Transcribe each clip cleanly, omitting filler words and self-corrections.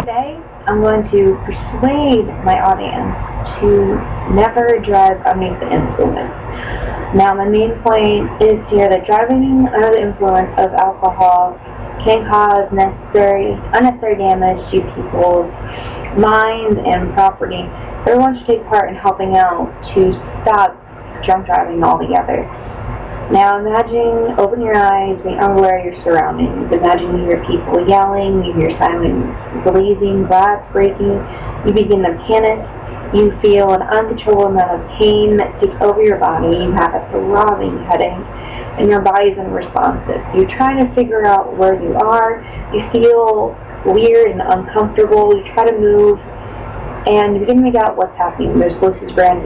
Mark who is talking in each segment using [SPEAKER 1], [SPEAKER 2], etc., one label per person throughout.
[SPEAKER 1] Today, I'm going to persuade my audience to never drive underneath the influence. Now, my main point is here that driving under the influence of alcohol can cause unnecessary damage to people's minds and property. Everyone should take part in helping out to stop drunk driving altogether. Now open your eyes, be unaware of your surroundings. Imagine you hear people yelling, you hear sirens blazing, glass breaking, you begin to panic, you feel an uncontrollable amount of pain that takes over your body, you have a throbbing headache, and your body's unresponsive. You're trying to figure out where you are, you feel weird and uncomfortable, you try to move, and you begin to make out what's happening. There's voices around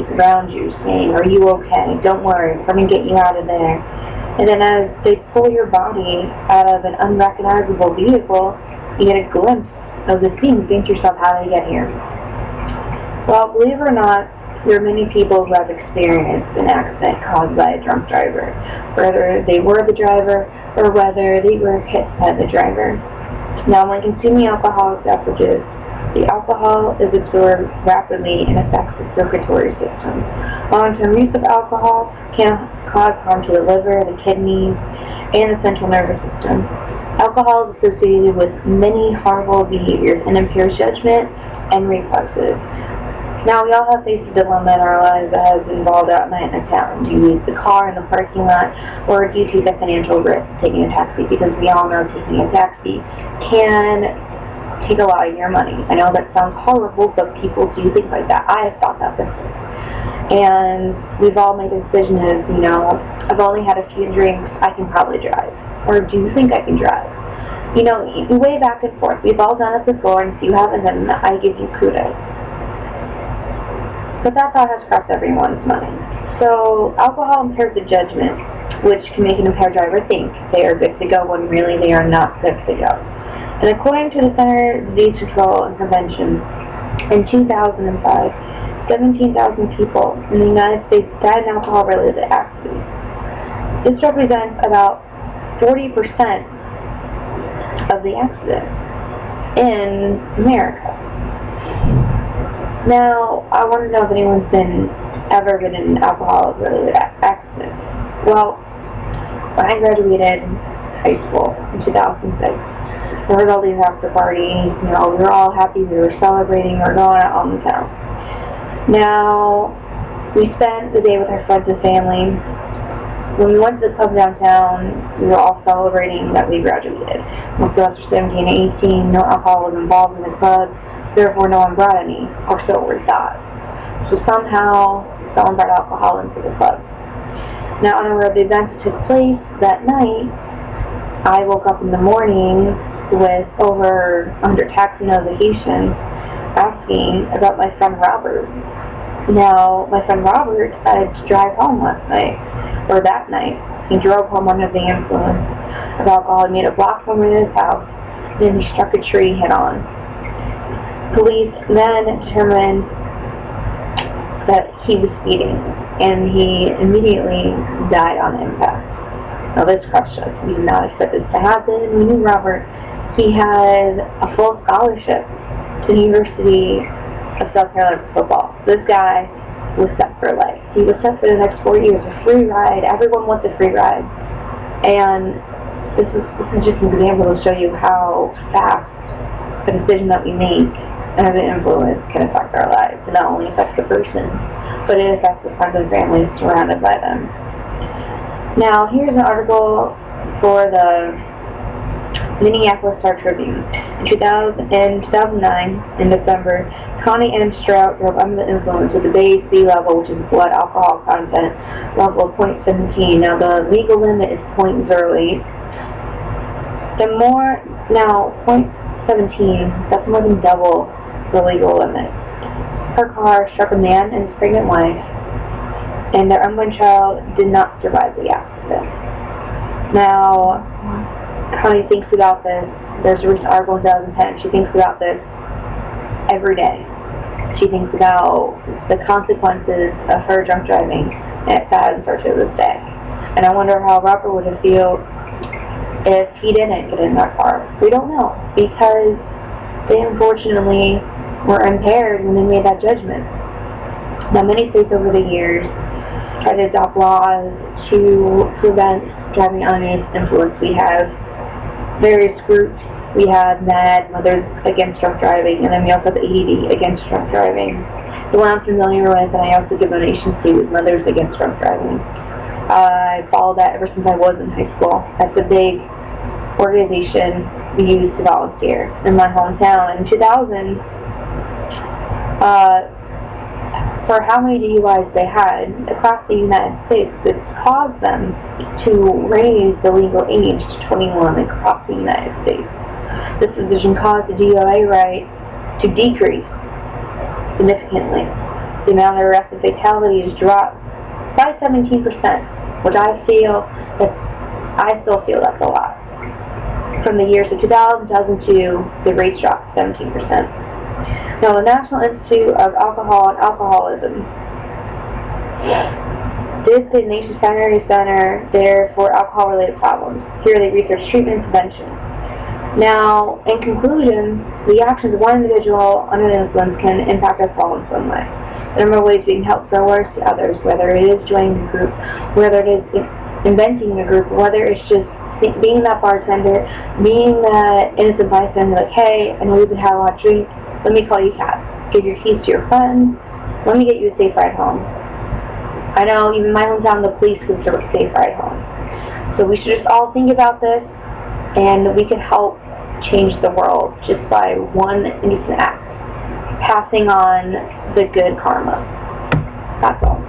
[SPEAKER 1] you saying, "Are you okay? Don't worry, we're going to get you out of there." And then as they pull your body out of an unrecognizable vehicle, you get a glimpse of the scene. Think to yourself, how did I get here? Well, believe it or not, there are many people who have experienced an accident caused by a drunk driver, whether they were the driver or whether they were hit by the driver. Now, when consuming alcoholic beverages, the alcohol is absorbed rapidly and affects the circulatory system. Long-term use of alcohol can cause harm to the liver, the kidneys, and the central nervous system. Alcohol is associated with many harmful behaviors and impairs judgment and reflexes. Now, we all have faced a dilemma in our lives that has involved out night in a town. Do you use the car in the parking lot, or do you take the financial risk of taking a taxi? Because we all know taking a taxi can take a lot of your money. I know that sounds horrible, but people do things like that. I have thought that before. And we've all made the decision of, I've only had a few drinks, I can probably drive. Or do you think I can drive? You weigh back and forth. We've all done it before, and if you haven't done it, I give you kudos. But that thought has crossed everyone's mind. So alcohol impairs the judgment, which can make an impaired driver think they are good to go when really they are not good to go. And according to the Center for Disease Control and Prevention, in 2005, 17,000 people in the United States died in alcohol-related accidents. This represents about 40% of the accidents in America. Now, I want to know if anyone's ever been in an alcohol-related accident. Well, when I graduated high school in 2006, we heard all these after parties, we were all happy, we were celebrating, we were going out on the town. Now, we spent the day with our friends and family. When we went to the club downtown, we were all celebrating that we graduated. Most of us were 17 and 18, no alcohol was involved in the club, therefore no one brought any, or so we thought. So somehow, someone brought alcohol into the club. Now, unaware of the events that took place that night, I woke up in the morning with over 100 taxi notifications asking about my friend Robert. Now, my friend Robert had to drive home that night. He drove home under the influence of alcohol. He made a block from his house, then he struck a tree head-on. Police then determined that he was speeding, and he immediately died on impact. Now, this crushed us. We did not expect this to happen. We knew Robert. He had a full scholarship to the University of South Carolina for football. This guy was set for life. He was set for the next 4 years, a free ride. Everyone wants a free ride. And this is just an example to show you how fast a decision that we make under the influence can affect our lives. It not only affects the person, but it affects the friends and family surrounded by them. Now, here's an article for the Minneapolis Star-Tribune. In 2009, in December, Connie M. Strout drove under the influence with the BAC level, which is blood alcohol content, level of 0.17. Now, the legal limit is 0.08. Now, 0.17, that's more than double the legal limit. Her car struck a man and his pregnant wife, and their unborn child did not survive the accident. Now, Connie thinks about this. There's a recent article in 2010. She thinks about this every day. She thinks about the consequences of her drunk driving, and it saddens her to this day. And I wonder how Robert would feel if he didn't get in that car. We don't know, because they unfortunately were impaired when they made that judgment. Now, many states over the years try to adopt laws to prevent driving under the influence. We have various groups. We have MAD, Mothers Against Drunk Driving, and then we also have ADD, Against Drunk Driving. The one I'm familiar with, and I also give donations to, is Mothers Against Drunk Driving. I followed that ever since I was in high school. That's a big organization we use to volunteer in my hometown. In 2000, for how many DUIs they had across the United States, it caused them to raise the legal age to 21 across the United States. This decision caused the DUI rate to decrease significantly. The amount of arrests and fatalities dropped by 17%, which I still feel that's a lot. From the years of 2000 to 2002, the rates dropped 17%. Now, the National Institute of Alcohol and Alcoholism is the nation's primary center there for alcohol-related problems. Here they research treatment and prevention. Now, in conclusion, the actions of one individual under the influence can impact us all in some way. There are more ways we can help someone to others, whether it is joining a group, whether it is inventing a group, whether it's just being that bartender, being that innocent bystander, like, hey, I know you've had a lot of drink, let me call you cab. Give your keys to your friend, let me get you a safe ride home. I know even in my hometown, the police consider a safe ride home. So we should just all think about this, and we can help change the world just by one innocent act, passing on the good karma. That's all.